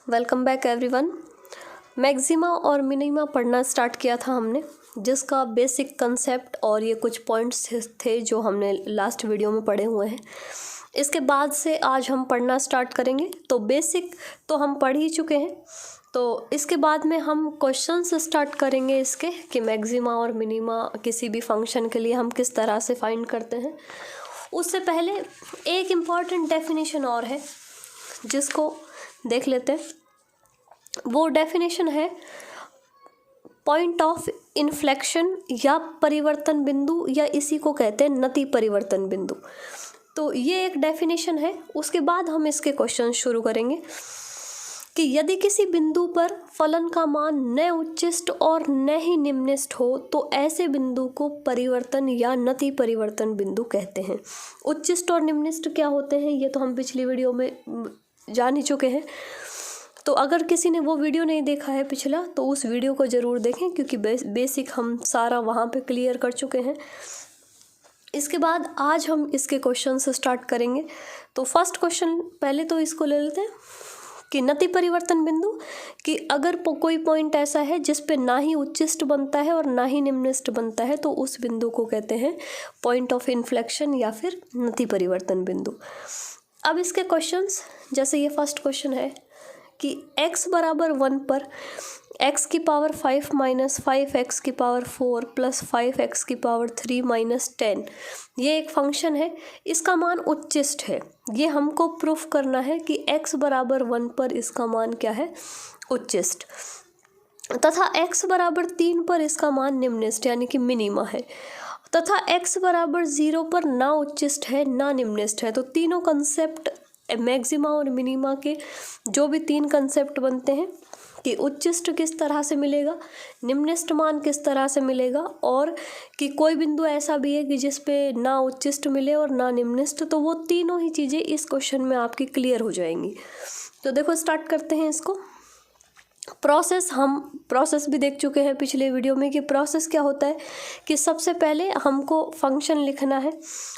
Welcome back everyone. Maxima और minima पढ़ना start किया था हमने, जिसका बेसिक कंसेप्ट और ये कुछ पॉइंट्स थे जो हमने लास्ट वीडियो में पढ़े हुए हैं। इसके बाद से आज हम पढ़ना स्टार्ट करेंगे। तो बेसिक तो हम पढ़ ही चुके हैं, तो इसके बाद में हम क्वेश्चंस स्टार्ट करेंगे इसके कि मैक्सिमा और मिनिमा किसी भी फंक्शन के लिए हम किस तरह से फाइंड करते हैं। उससे पहले एक इम्पॉर्टेंट डेफिनेशन और है जिसको देख लेते हैं। वो डेफिनेशन है पॉइंट ऑफ इन्फ्लेक्शन या परिवर्तन बिंदु, या इसी को कहते हैं नति परिवर्तन बिंदु। तो ये एक डेफिनेशन है। उसके बाद हम इसके क्वेश्चन शुरू करेंगे कि यदि किसी बिंदु पर फलन का मान न उच्चिष्ट और न ही निम्निष्ट हो तो ऐसे बिंदु को परिवर्तन या नति परिवर्तन बिंदु कहते हैं। उच्चिष्ट और निम्निष्ट क्या होते हैं ये तो हम पिछली वीडियो में जान ही चुके हैं। तो अगर किसी ने वो वीडियो नहीं देखा है पिछला, तो उस वीडियो को ज़रूर देखें, क्योंकि बेसिक हम सारा वहाँ पे क्लियर कर चुके हैं। इसके बाद आज हम इसके क्वेश्चन से स्टार्ट करेंगे। तो फर्स्ट क्वेश्चन पहले तो इसको ले लेते हैं कि नति परिवर्तन बिंदु, कि अगर कोई पॉइंट ऐसा है जिस पे ना ही उच्चिष्ट बनता है और ना ही निम्निष्ट बनता है, तो उस बिंदु को कहते हैं पॉइंट ऑफ इन्फ्लेक्शन या फिर नति परिवर्तन बिंदु। अब इसके क्वेश्चंस, जैसे ये फर्स्ट क्वेश्चन है कि x बराबर 1 पर x की पावर 5 माइनस 5x की पावर 4 प्लस 5x की पावर 3 माइनस 10, ये एक फंक्शन है, इसका मान उच्चिष्ट है। ये हमको प्रूफ करना है कि x बराबर 1 पर इसका मान क्या है, उच्चिष्ट, तथा x बराबर 3 पर इसका मान निम्निष्ट यानी कि मिनिमा है, तथा x बराबर 0 पर ना उच्चिष्ट है ना निम्निष्ट है। तो तीनों कंसेप्ट मैक्सिमा और मिनिमा के जो भी तीन कंसेप्ट बनते हैं कि उच्चिष्ट किस तरह से मिलेगा, निम्निष्ट मान किस तरह से मिलेगा, और कि कोई बिंदु ऐसा भी है कि जिस पे ना उच्चिष्ट मिले और ना निम्निष्ट, तो वो तीनों ही चीज़ें इस क्वेश्चन में आपकी क्लियर हो जाएंगी। तो देखो स्टार्ट करते हैं इसको। हम प्रोसेस भी देख चुके हैं पिछले वीडियो में कि प्रोसेस क्या होता है कि सबसे पहले हमको फंक्शन लिखना है,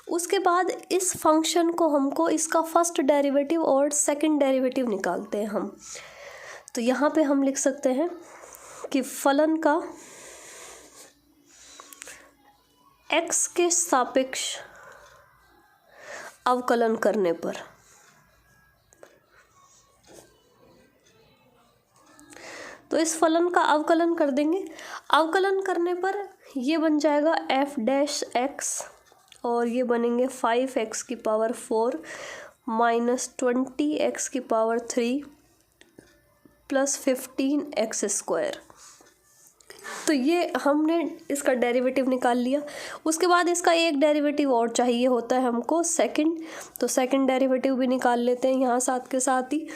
उसके बाद इस फंक्शन को हमको इसका फर्स्ट डेरिवेटिव और सेकंड डेरिवेटिव निकालते हैं हम। तो यहाँ पे हम लिख सकते हैं कि फलन का x के सापेक्ष अवकलन करने पर, तो इस फलन का अवकलन कर देंगे। अवकलन करने पर ये बन जाएगा f डैश x, और ये बनेंगे 5x की पावर 4 माइनस 20x की पावर 3 प्लस 15x स्क्वायर। तो ये हमने इसका डेरिवेटिव निकाल लिया। उसके बाद इसका एक डेरिवेटिव और चाहिए होता है हमको, सेकंड। तो सेकंड डेरिवेटिव भी निकाल लेते हैं यहाँ साथ के साथ ही।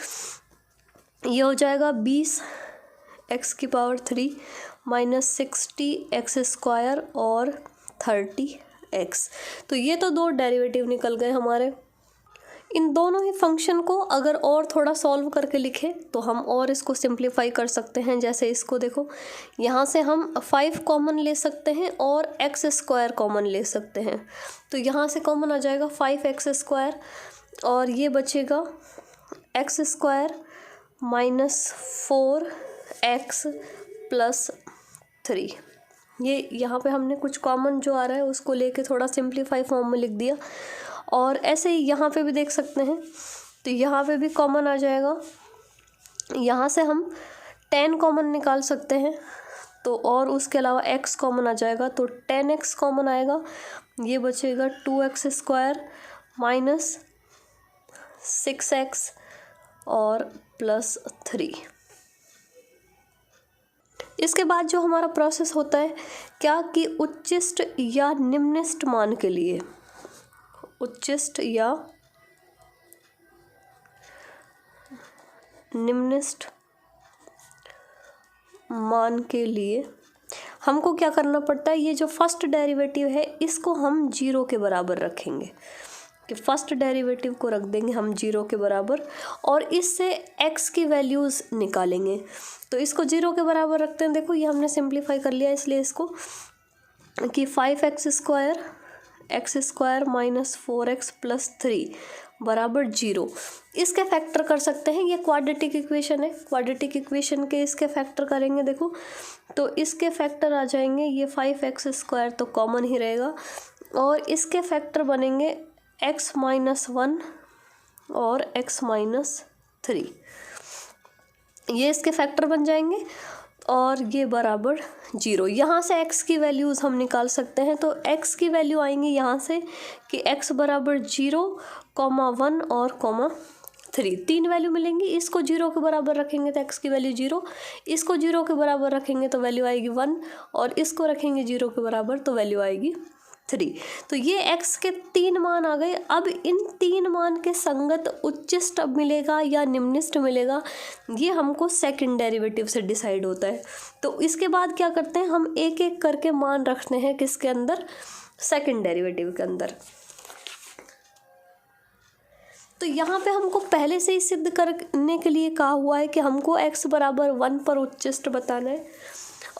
ये हो जाएगा 20x की पावर 3 माइनस 60x स्क्वायर और 30x। तो ये तो दो डेरिवेटिव निकल गए हमारे। इन दोनों ही फंक्शन को अगर और थोड़ा सॉल्व करके लिखें तो हम और इसको सिंप्लीफाई कर सकते हैं। जैसे इसको देखो, यहाँ से हम 5 कॉमन ले सकते हैं और x स्क्वायर कॉमन ले सकते हैं। तो यहाँ से कॉमन आ जाएगा 5x स्क्वायर, और ये बचेगा x square minus 4x plus 3। ये यहाँ पे हमने कुछ कॉमन जो आ रहा है उसको लेके थोड़ा सिंप्लीफाई फॉर्म में लिख दिया। और ऐसे ही यहाँ पे भी देख सकते हैं, तो यहाँ पे भी कॉमन आ जाएगा। यहाँ से हम 10 कॉमन निकाल सकते हैं, तो और उसके अलावा x कॉमन आ जाएगा, तो 10x कॉमन आएगा। ये बचेगा 2x स्क्वायर माइनस 6x और प्लस 3। इसके बाद जो हमारा प्रोसेस होता है क्या कि उच्चिष्ट या निम्निष्ट मान के लिए, उच्चिष्ट या निम्निष्ट मान के लिए हमको क्या करना पड़ता है, ये जो फर्स्ट डेरिवेटिव है इसको हम 0 के बराबर रखेंगे, कि फर्स्ट डेरिवेटिव को रख देंगे हम 0 के बराबर, और इससे x की वैल्यूज़ निकालेंगे। तो इसको 0 के बराबर रखते हैं। देखो ये हमने सिंप्लीफाई कर लिया, इसलिए इसको कि 5x square x square minus 4x plus 3 बराबर 0। इसके फैक्टर कर सकते हैं, ये क्वाड्रेटिक इक्वेशन है, क्वाड्रेटिक इक्वेशन के इसके फैक्टर करेंगे देखो, तो इसके फैक्टर आ जाएंगे ये 5x² तो कॉमन ही रहेगा, और इसके फैक्टर बनेंगे x-1 और x-3, ये इसके फैक्टर बन जाएंगे और ये बराबर 0। यहाँ से x की वैल्यूज़ हम निकाल सकते हैं, तो x की वैल्यू आएंगी यहाँ से कि x बराबर 0, 1 और 3, 3 वैल्यू मिलेंगी। इसको 0 के बराबर रखेंगे तो x की वैल्यू 0, इसको 0 के बराबर रखेंगे तो वैल्यू आएगी 1, और इसको रखेंगे 0 के बराबर तो वैल्यू आएगी 3। तो ये x के 3 मान आ गए। अब इन 3 मान के संगत उच्चिष्ट मिलेगा या निम्निष्ट मिलेगा, ये हमको सेकंड डेरिवेटिव से डिसाइड होता है। तो इसके बाद क्या करते हैं, हम एक एक करके मान रखते हैं किसके अंदर, सेकंड डेरिवेटिव के अंदर। तो यहाँ पे हमको पहले से ही सिद्ध करने के लिए कहा हुआ है कि हमको x बराबर 1 पर उच्चिष्ट बताना है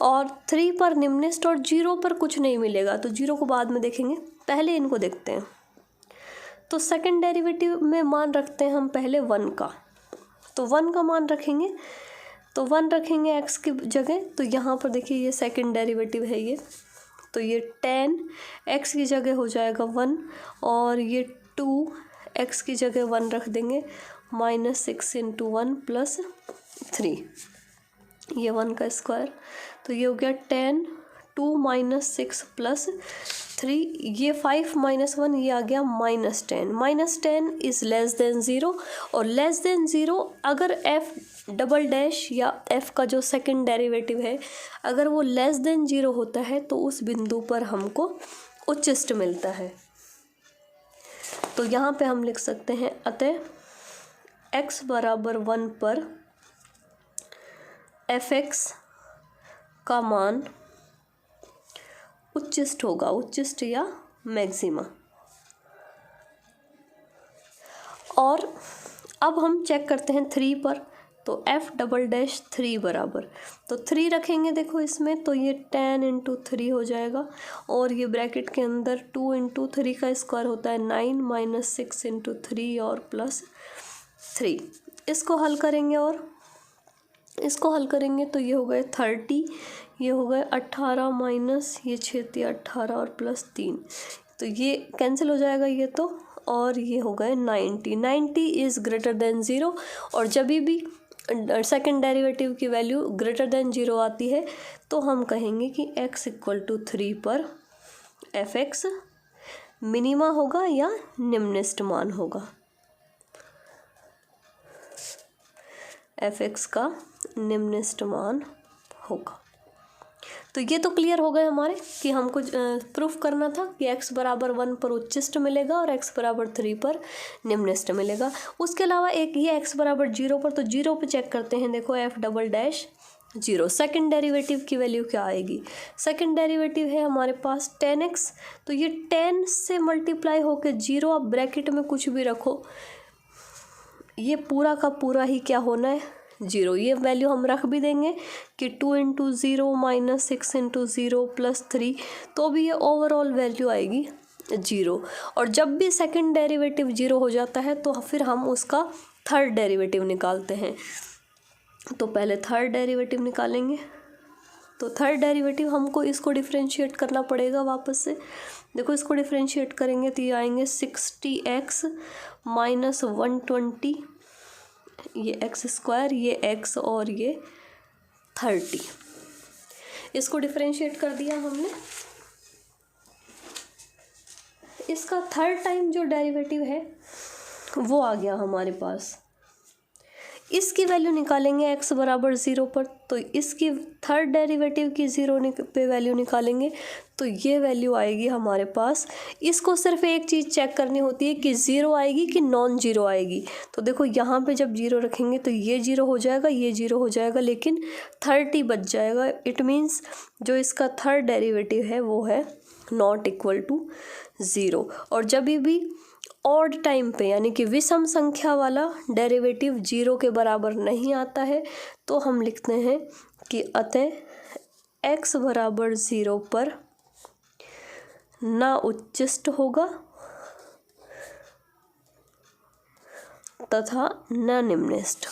और 3 पर निम्निष्ट, और 0 पर कुछ नहीं मिलेगा, तो 0 को बाद में देखेंगे, पहले इनको देखते हैं। तो सेकंड डेरिवेटिव में मान रखते हैं हम पहले 1 का, तो 1 का मान रखेंगे, तो 1 रखेंगे x की जगह, तो यहाँ पर देखिए ये सेकंड डेरिवेटिव है ये, तो ये 10 x की जगह हो जाएगा 1, और ये 2 x की जगह 1 रख देंगे, -6 × 1 + 3, ये 1 का स्क्वायर, तो ये हो गया 10, 2 - 6 + 3, ये 5 - 1, ये आ गया -10। -10 इज़ लेस देन 0, और लेस देन 0 अगर f" या f का जो सेकंड डेरिवेटिव है अगर वो लेस देन 0 होता है तो उस बिंदु पर हमको उच्चिष्ट मिलता है। तो यहाँ पे हम लिख सकते हैं, अतः x बराबर 1 पर fx का मान उच्चिष्ट होगा, उच्चिष्ट या मैक्सिमा। और अब हम चेक करते हैं 3 पर, तो f" 3 बराबर, तो 3 रखेंगे देखो इसमें, तो ये 10 × 3 हो जाएगा, और ये ब्रैकेट के अंदर 2 × 3 का स्क्वायर होता है 9, -6 × 3 और +3। इसको हल करेंगे, और इसको हल करेंगे तो ये हो गए 30, ये हो गए 18 माइनस ये 6 18 और +3, तो ये कैंसिल हो जाएगा ये तो, और ये हो गए 90। 90 इज़ ग्रेटर देन 0, और जब भी सेकंड डेरिवेटिव की वैल्यू ग्रेटर देन 0 आती है तो हम कहेंगे कि x = 3 पर fx मिनिमा होगा या निम्निष्ट मान होगा, fx का निम्निष्ट मान होगा। तो ये तो क्लियर हो गए हमारे कि हमको प्रूफ करना था कि x बराबर 1 पर उच्चिष्ट मिलेगा और x बराबर 3 पर निम्निष्ट मिलेगा। उसके अलावा एक ये x बराबर 0 पर, तो 0 पे चेक करते हैं, देखो f" 0, सेकंड डेरिवेटिव की वैल्यू क्या आएगी, सेकंड डेरिवेटिव है हमारे पास 10x, तो ये 10 से मल्टीप्लाई होकर 0, अब ब्रैकेट में कुछ भी रखो, ये पूरा का पूरा ही क्या होना है 0, ये वैल्यू हम रख भी देंगे कि 2 × 0 -6 × 0 +3, तो भी ये ओवरऑल वैल्यू आएगी 0। और जब भी सेकंड डेरिवेटिव 0 हो जाता है तो फिर हम उसका थर्ड डेरिवेटिव निकालते हैं। तो पहले थर्ड डेरिवेटिव निकालेंगे, तो थर्ड डेरिवेटिव हमको इसको डिफरेंशिएट करना पड़ेगा वापस से। देखो इसको डिफरेंशिएट करेंगे तो ये आएंगे 60x - 120, ये x², ये x और ये 30, इसको डिफरेंशिएट कर दिया हमने। इसका थर्ड टाइम जो डेरिवेटिव है वो आ गया हमारे पास, इसकी वैल्यू निकालेंगे x बराबर 0 पर, तो इसकी थर्ड डेरिवेटिव की 0 पे वैल्यू निकालेंगे तो ये वैल्यू आएगी हमारे पास। इसको सिर्फ एक चीज़ चेक करनी होती है कि 0 आएगी कि नॉन 0 आएगी। तो देखो यहाँ पे जब 0 रखेंगे तो ये 0 हो जाएगा, ये 0 हो जाएगा, लेकिन 30 बच जाएगा। इट मीन्स जो इसका थर्ड डेरिवेटिव है वो है नॉट इक्वल टू 0। और जब भी ऑड टाइम पे यानी कि विषम संख्या वाला डेरिवेटिव 0 के बराबर नहीं आता है तो हम लिखते हैं कि अतः x बराबर 0 पर ना उच्चिष्ट होगा तथा न निम्नलिखित।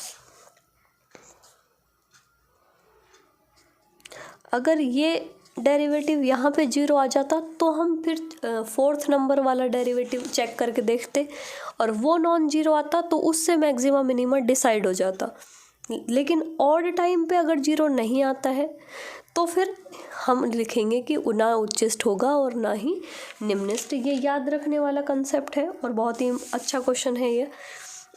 अगर ये डेरिवेटिव यहाँ पे 0 आ जाता तो हम फिर 4th नंबर वाला डेरिवेटिव चेक करके देखते और वो नॉन जीरो आता तो उससे मैक्सिमा मिनिमा डिसाइड हो जाता। लेकिन ऑड टाइम पे अगर 0 नहीं आता है तो फिर हम लिखेंगे कि ना उच्चिष्ट होगा और ना ही निम्नलिखित। ये याद रखने वाला कंसेप्ट है और बहुत ही अच्छा क्वेश्चन है ये।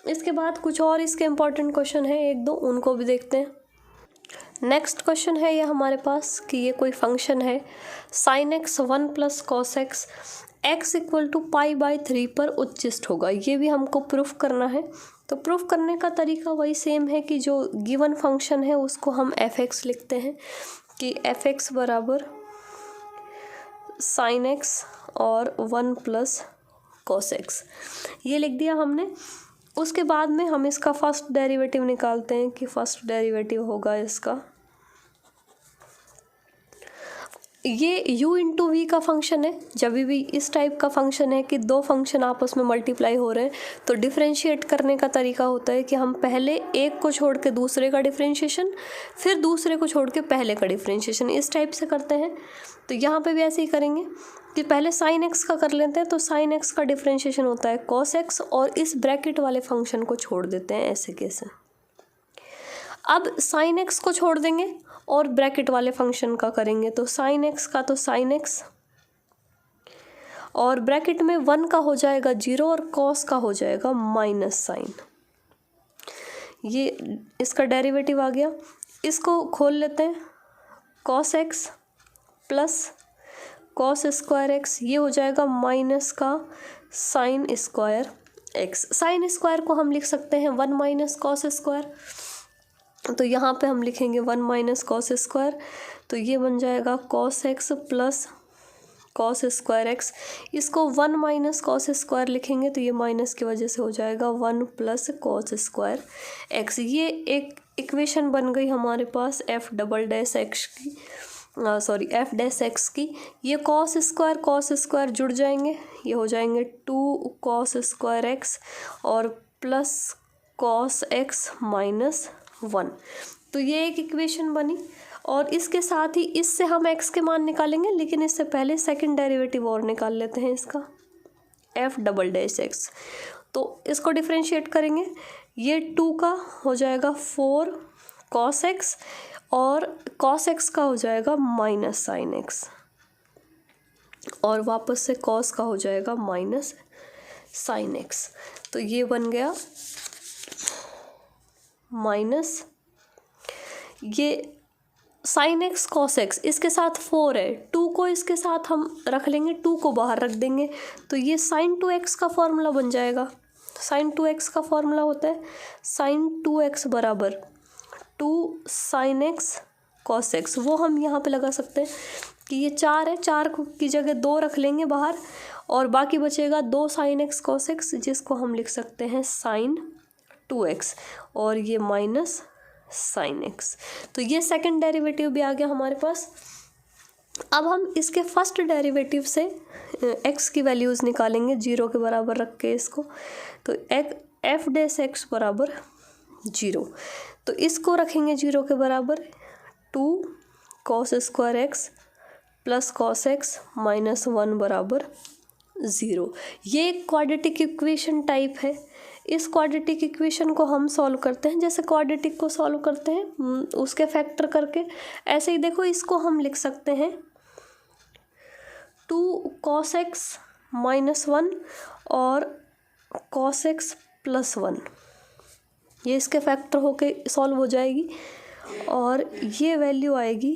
इसके बाद कुछ और इसके इम्पोर्टेंट क्वेश्चन है एक दो, उनको भी देखते हैं। नेक्स्ट क्वेश्चन है ये हमारे पास कि ये कोई फंक्शन है sin x 1 plus cos x x equal to π/3 पर उच्चिष्ट होगा। ये भी हमको प्रूफ करना है। तो प्रूफ करने का तरीका वही सेम है कि जो गिवन फंक्शन है उसको हम f(x) लिखते हैं कि f(x) बराबर sin x और 1 प्लस कॉस एक्स, ये लिख दिया हमने। उसके बाद में हम इसका फर्स्ट डेरिवेटिव निकालते हैं कि फर्स्ट डेरिवेटिव होगा इसका, ये u इंटू वी का फंक्शन है। जब भी इस टाइप का फंक्शन है कि दो फंक्शन आपस में मल्टीप्लाई हो रहे हैं तो डिफरेंशिएट करने का तरीका होता है कि हम पहले एक को छोड़ के दूसरे का डिफरेंशिएशन, फिर दूसरे को छोड़ के पहले का डिफरेंशिएशन, इस टाइप से करते हैं। तो यहाँ पे भी ऐसे ही करेंगे कि पहले साइन एक्स का कर लेते हैं। तो साइन एक्स का डिफरेंशिएशन होता है कॉस एक्स और इस ब्रैकेट वाले फंक्शन को छोड़ देते हैं ऐसे कैसे। अब साइन एक्स को छोड़ देंगे और ब्रैकेट वाले फंक्शन का करेंगे। तो साइन एक्स का तो साइन एक्स और ब्रैकेट में 1 का हो जाएगा 0 और कॉस का हो जाएगा माइनस साइन। ये इसका डेरिवेटिव आ गया। इसको खोल लेते हैं, cos x plus cos square x, ये हो जाएगा माइनस का sine square x. Sine square को हम लिख सकते हैं 1 माइनस कॉस स्क्वायर, तो यहाँ पे हम लिखेंगे 1 माइनस कॉस स्क्वायर। तो ये बन जाएगा cos x plus cos square x. इसको 1 माइनस कॉस स्क्वायर लिखेंगे तो ये माइनस की वजह से हो जाएगा 1 प्लस कॉस स्क्वायर एक्स। ये एक इक्वेशन बन गई हमारे पास एफ डैश एक्स की। ये कॉस स्क्वायर जुड़ जाएंगे, ये हो जाएंगे 2 कॉस स्क्वायर एक्स और प्लस कॉस एक्स माइनस 1। तो ये एक इक्वेशन बनी और इसके साथ ही इससे हम x के मान निकालेंगे, लेकिन इससे पहले सेकंड डेरिवेटिव और निकाल लेते हैं इसका एफ डबल डैश एक्स। तो इसको डिफरेंशिएट करेंगे, ये 2 का हो जाएगा 4 कॉस एक्स और कॉस एक्स का हो जाएगा माइनस साइन एक्स और वापस से कॉस का हो जाएगा माइनस साइन एक्स। तो ये बन गया माइनस ये साइन एक्स कॉस एक्स, इसके साथ 4 है, 2 को इसके साथ हम रख लेंगे, 2 को बाहर रख देंगे तो ये साइन 2x का फॉर्मूला बन जाएगा। साइन 2x का फॉर्मूला होता है साइन 2x बराबर 2 साइन एक्स कॉस एक्स। वो हम यहाँ पे लगा सकते हैं कि ये 4 है, 4 की जगह 2 रख लेंगे बाहर और बाकी बचेगा 2 साइन एक्स कॉस एक्स, जिसको हम लिख सकते हैं साइन 2x और ये माइनस साइन एक्स। तो ये सेकंड डेरिवेटिव भी आ गया हमारे पास। अब हम इसके फर्स्ट डेरिवेटिव से x की वैल्यूज़ निकालेंगे 0 के बराबर रख के इसको। तो एफ डैश एक्स बराबर 0, तो इसको रखेंगे 0 के बराबर 2 cos square x plus cos x minus 1 बराबर 0। ये एक क्वाड्रेटिक इक्वेशन टाइप है। इस क्वाड्रेटिक इक्वेशन को हम सॉल्व करते हैं जैसे क्वाड्रेटिक को सॉल्व करते हैं उसके फैक्टर करके। ऐसे ही देखो, इसको हम लिख सकते हैं 2 कॉस एक्स माइनस 1 और कॉस एक्स प्लस 1, ये इसके फैक्टर होके सॉल्व हो जाएगी और ये वैल्यू आएगी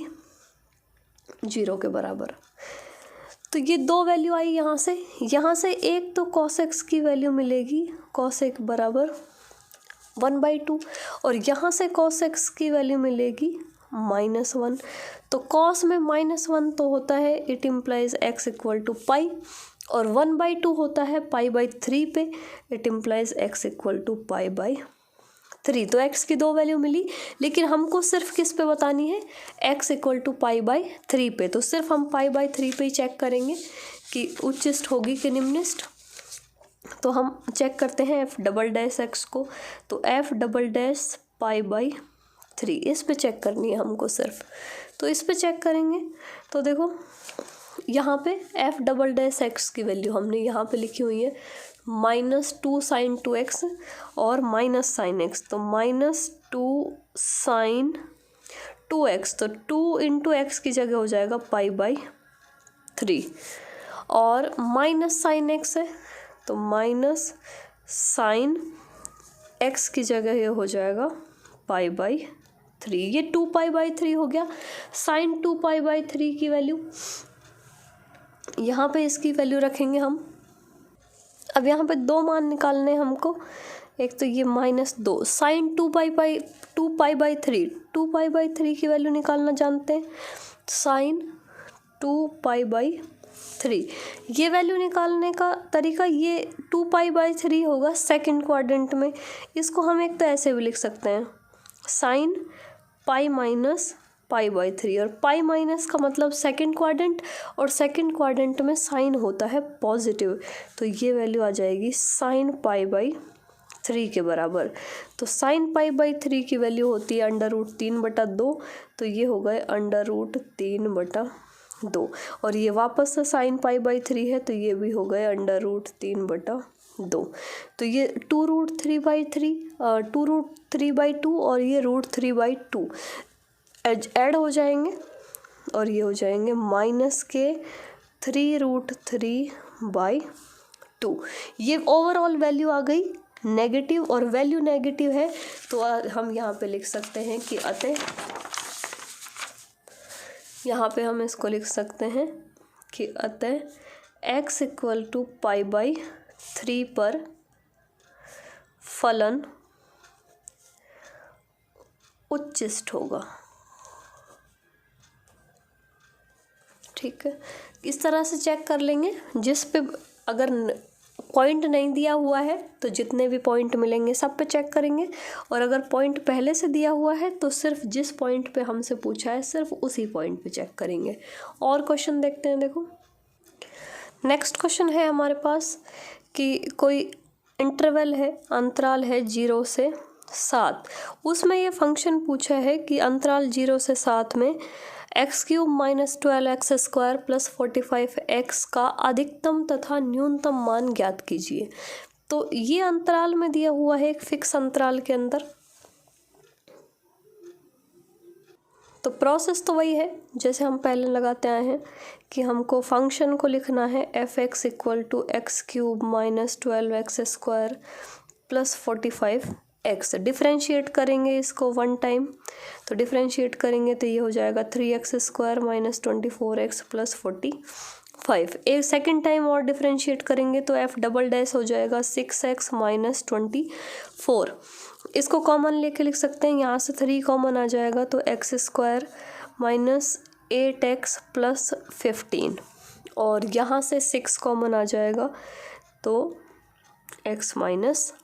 0 के बराबर। तो ये 2 वैल्यू आई यहाँ से एक तो कॉस एक्स की वैल्यू मिलेगी कॉस एक्स बराबर 1/2 और यहाँ से कॉस एक्स की वैल्यू मिलेगी -1। तो कॉस में -1 तो होता है, it implies x equal to pi, और 1/2 होता है π/3 पे, it implies x equal to π/3। तो x की 2 वैल्यू मिली, लेकिन हमको सिर्फ किस पे बतानी है, x इक्वल टू π/3 पे। तो सिर्फ हम π/3 पे ही चेक करेंगे कि उच्चिष्ट होगी कि निम्नलिखित। तो हम चेक करते हैं एफ डबल डैश एक्स को, तो F double dash pi by 3 इस पे चेक करनी है हमको सिर्फ। तो इस पे चेक करेंगे तो देखो यहाँ पे एफ डबल डैश एक्स की वैल्यू हमने यहाँ पे लिखी हुई है -2 sin 2x और माइनस साइन एक्स, तो -2 sin 2x, तो 2 इंटू एक्स की जगह हो जाएगा पाई बाई 3, और माइनस साइन एक्स है तो माइनस साइन एक्स की जगह ये हो जाएगा पाई बाई 3, ये 2 पाई बाई 3 हो गया। साइन 2 पाई बाई 3 की वैल्यू यहाँ पे इसकी वैल्यू रखेंगे हम। अब यहाँ पे दो मान निकालने हैं हमको, एक तो ये -2 साइन 2 पाई बाई 3 की वैल्यू निकालना जानते हैं। साइन 2 पाई बाई 3 ये वैल्यू निकालने का तरीका, ये 2 पाई बाई 3 होगा सेकंड क्वाड्रेंट में। इसको हम एक तो ऐसे भी लिख सकते हैं sine pi minus pi by 3, और पाई माइनस का मतलब सेकंड क्वाड्रेंट, और सेकंड क्वाड्रेंट में साइन होता है पॉजिटिव, तो ये वैल्यू आ जाएगी साइन पाई बाई 3 के बराबर। तो साइन पाई बाई 3 की वैल्यू होती है √3/2, तो ये हो गए √3/2, और ये वापस से साइन पाई बाई 3 है तो ये भी हो गए √3/2। तो ये 2√3/2 और ये √3/2 ऐड हो जाएंगे, और ये हो जाएंगे -3√3/2। ये ओवरऑल वैल्यू आ गई नेगेटिव, और वैल्यू नेगेटिव है तो हम यहाँ पे लिख सकते हैं कि अतः यहाँ पे हम इसको लिख सकते हैं कि अतः x = पाई बाई 3 पर फलन उच्चिष्ट होगा। ठीक है, इस तरह से चेक कर लेंगे। जिस पे अगर पॉइंट नहीं दिया हुआ है तो जितने भी पॉइंट मिलेंगे सब पे चेक करेंगे, और अगर पॉइंट पहले से दिया हुआ है तो सिर्फ जिस पॉइंट पे हमसे पूछा है सिर्फ उसी पॉइंट पे चेक करेंगे। और क्वेश्चन देखते हैं। देखो नेक्स्ट क्वेश्चन है हमारे पास कि कोई इंटरवल है, अंतराल है 0 से 7, उसमें ये फंक्शन पूछा है कि अंतराल 0 से 7 में x³ - 12x² + 45x का अधिकतम तथा न्यूनतम मान ज्ञात कीजिए। तो ये अंतराल में दिया हुआ है एक फिक्स अंतराल के अंदर। तो प्रोसेस तो वही है जैसे हम पहले लगाते आए हैं कि हमको फंक्शन को लिखना है f(x) = x³ - 12x² + 45x। Differentiate करेंगे इसको 1 टाइम, तो डिफ्रेंशिएट करेंगे तो ये हो जाएगा 3x² - 24x + 45। एक सेकेंड टाइम और डिफ्रेंशिएट करेंगे तो f डबल डैश हो जाएगा 6x - 24। इसको कॉमन लेके लिख सकते हैं, यहाँ से 3 कॉमन आ जाएगा तो x² - 8x + 15, और यहाँ से 6 कॉमन आ जाएगा तो x -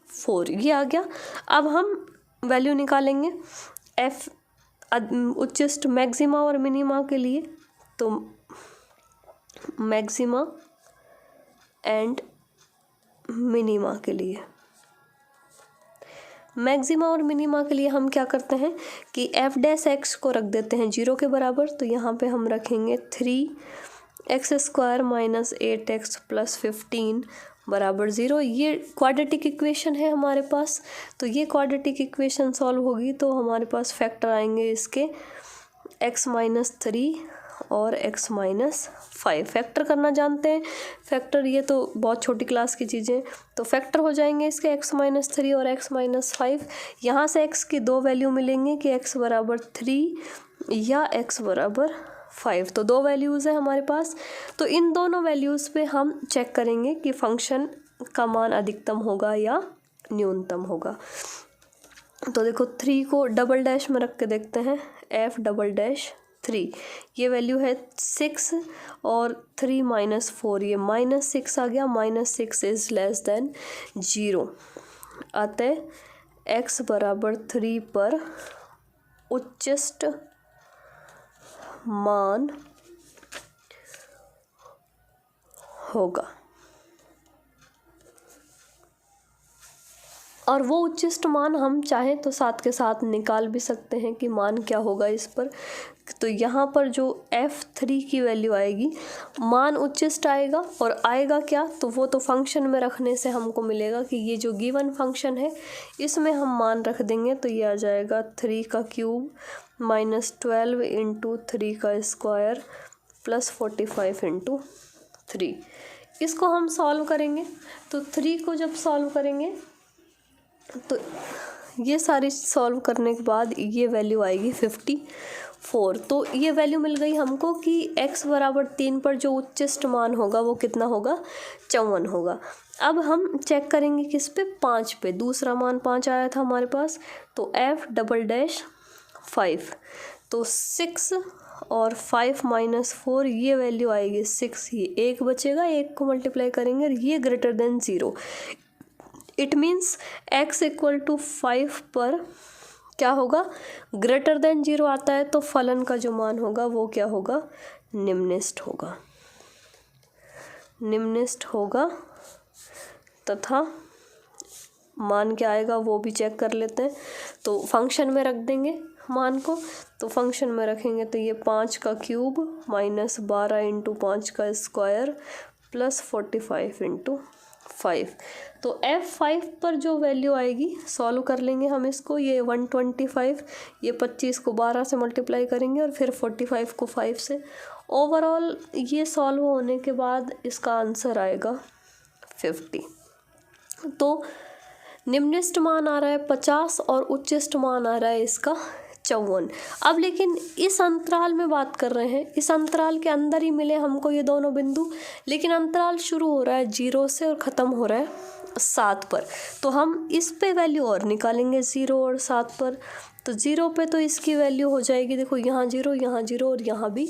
4 ये आ गया। अब हम वैल्यू निकालेंगे f उच्चिष्ट मैक्सिमा और मिनिमा के लिए, तो मैक्सिमा एंड मिनिमा के लिए, मैक्सिमा और मिनिमा के लिए हम क्या करते हैं कि f' को रख देते हैं 0 के बराबर, तो यहाँ पे हम रखेंगे 3x² - 8x + 15 बराबर 0। ये क्वाड्रेटिक इक्वेशन है हमारे पास, तो ये क्वाड्रेटिक इक्वेशन सॉल्व होगी तो हमारे पास फैक्टर आएंगे इसके x - 3 और x - 5। फैक्टर करना जानते हैं, फैक्टर ये तो बहुत छोटी क्लास की चीज़ें, तो फैक्टर हो जाएंगे इसके x - 3 और x - 5। यहाँ से x की दो वैल्यू मिलेंगे कि x = 3 या x = 5, तो दो वैल्यूज़ है हमारे पास। तो इन दोनों वैल्यूज़ पे हम चेक करेंगे कि फंक्शन का मान अधिकतम होगा या न्यूनतम होगा। तो देखो 3 को डबल डैश में रख के देखते हैं, f डबल डैश 3, ये वैल्यू है 6 और 3 - 4, ये -6 आ गया, -6 इज़ लेस देन 0। अतः x = 3 पर उच्चिष्ट मान होगा। और वो उच्चिष्ट मान हम चाहें तो साथ के साथ निकाल भी सकते हैं कि मान क्या होगा इस पर। तो यहाँ पर जो f3 की वैल्यू आएगी, मान उच्चिष्ट आएगा और आएगा क्या, तो वो तो फंक्शन में रखने से हमको मिलेगा कि ये जो गिवन फंक्शन है इसमें हम मान रख देंगे, तो ये आ जाएगा 3 का क्यूब माइनस 12 इंटू 3 का स्क्वायर प्लस 45 इंटू 3। इसको हम सॉल्व करेंगे, तो 3 को जब सॉल्व करेंगे तो ये सारी सॉल्व करने के बाद ये वैल्यू आएगी 54। तो ये वैल्यू मिल गई हमको कि x बराबर 3 पर जो उच्चिष्ट मान होगा वो कितना होगा, 54 होगा। अब हम चेक करेंगे किस पे, 5 पे। दूसरा मान 5 आया था हमारे पास, तो f'5, तो 6 और 5 माइनस 4 ये वैल्यू आएगी 6। ये 1 बचेगा, 1 को मल्टीप्लाई करेंगे और ये greater than 0। It means x equal to 5 पर क्या होगा, ग्रेटर देन 0 आता है, तो फलन का जो मान होगा वो क्या होगा, निम्नलिखित होगा, निम्नलिखित होगा। तथा मान क्या आएगा वो भी चेक कर लेते हैं। तो फंक्शन में रख देंगे मान को, तो फंक्शन में रखेंगे तो ये 5 का क्यूब माइनस 12 इंटू 5 का स्क्वायर प्लस 45 इंटू 5। तो f5 पर जो वैल्यू आएगी, सॉल्व कर लेंगे हम इसको, ये 125, ये 25 को 12 से मल्टीप्लाई करेंगे और फिर 45 को 5 से। ओवरऑल ये सॉल्व होने के बाद इसका आंसर आएगा 50। तो निम्नलिखित मान आ रहा है 50 और उच्चिष्ट मान आ रहा है इसका 54। अब लेकिन इस अंतराल में बात कर रहे हैं, इस अंतराल के अंदर ही मिले हमको ये दोनों बिंदु, लेकिन अंतराल शुरू हो रहा है 0 से और ख़त्म हो रहा है 7 पर। तो हम इस पे वैल्यू और निकालेंगे 0 और 7 पर। तो 0 पे तो इसकी वैल्यू हो जाएगी, देखो यहाँ 0, यहाँ 0 और यहाँ भी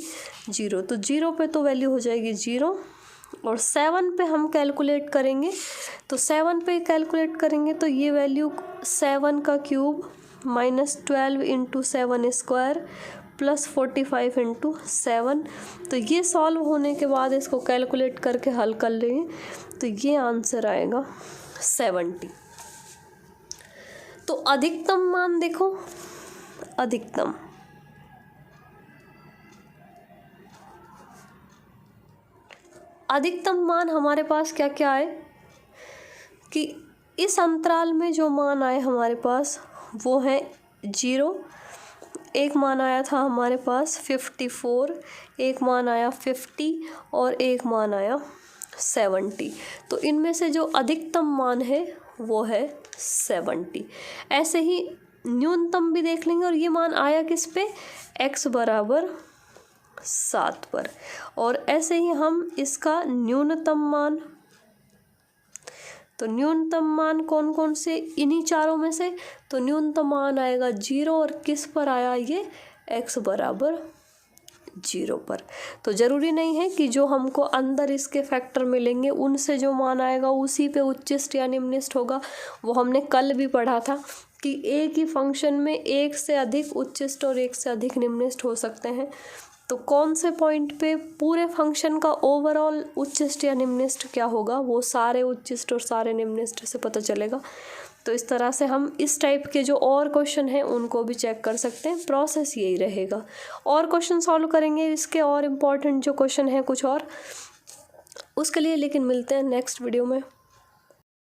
0। तो 0 पे तो वैल्यू हो जाएगी 0 और 7 पे हम कैलकुलेट करेंगे। तो 7 पे कैलकुलेट करेंगे तो ये वैल्यू 7 का cube minus 12 into 7 square plus 45 into 7। तो ये सॉल्व होने के बाद इसको कैलकुलेट करके हल कर लेंगे तो ये आंसर आएगा 70। तो अधिकतम मान देखो, अधिकतम मान हमारे पास क्या क्या आए कि इस अंतराल में जो मान आए हमारे पास वो है 0, एक मान आया था हमारे पास 54, एक मान आया 50 और एक मान आया 70। तो इनमें से जो अधिकतम मान है वो है 70। ऐसे ही न्यूनतम भी देख लेंगे और ये मान आया किस पे, x बराबर 7 पर। और ऐसे ही हम इसका न्यूनतम मान, तो न्यूनतम मान कौन कौन से, इन्हीं चारों में से। तो न्यूनतम मान आएगा 0 और किस पर आया, ये x बराबर 0 पर। तो ज़रूरी नहीं है कि जो हमको अंदर इसके फैक्टर मिलेंगे उनसे जो मान आएगा उसी पे उच्चिष्ट या निम्नलिखित होगा। वो हमने कल भी पढ़ा था कि एक ही फंक्शन में एक से अधिक उच्चिष्ट और एक से अधिक निम्नलिखित हो सकते हैं। तो कौन से पॉइंट पे पूरे फंक्शन का ओवरऑल उच्चिष्ट या निम्नलिखित क्या होगा, वो सारे उच्चिष्ट और सारे निम्नलिखित से पता चलेगा। तो इस तरह से हम इस टाइप के जो और क्वेश्चन हैं उनको भी चेक कर सकते हैं। प्रोसेस यही रहेगा। और क्वेश्चन सॉल्व करेंगे इसके, और इम्पॉर्टेंट जो क्वेश्चन हैं कुछ और, उसके लिए लेकिन मिलते हैं नेक्स्ट वीडियो में।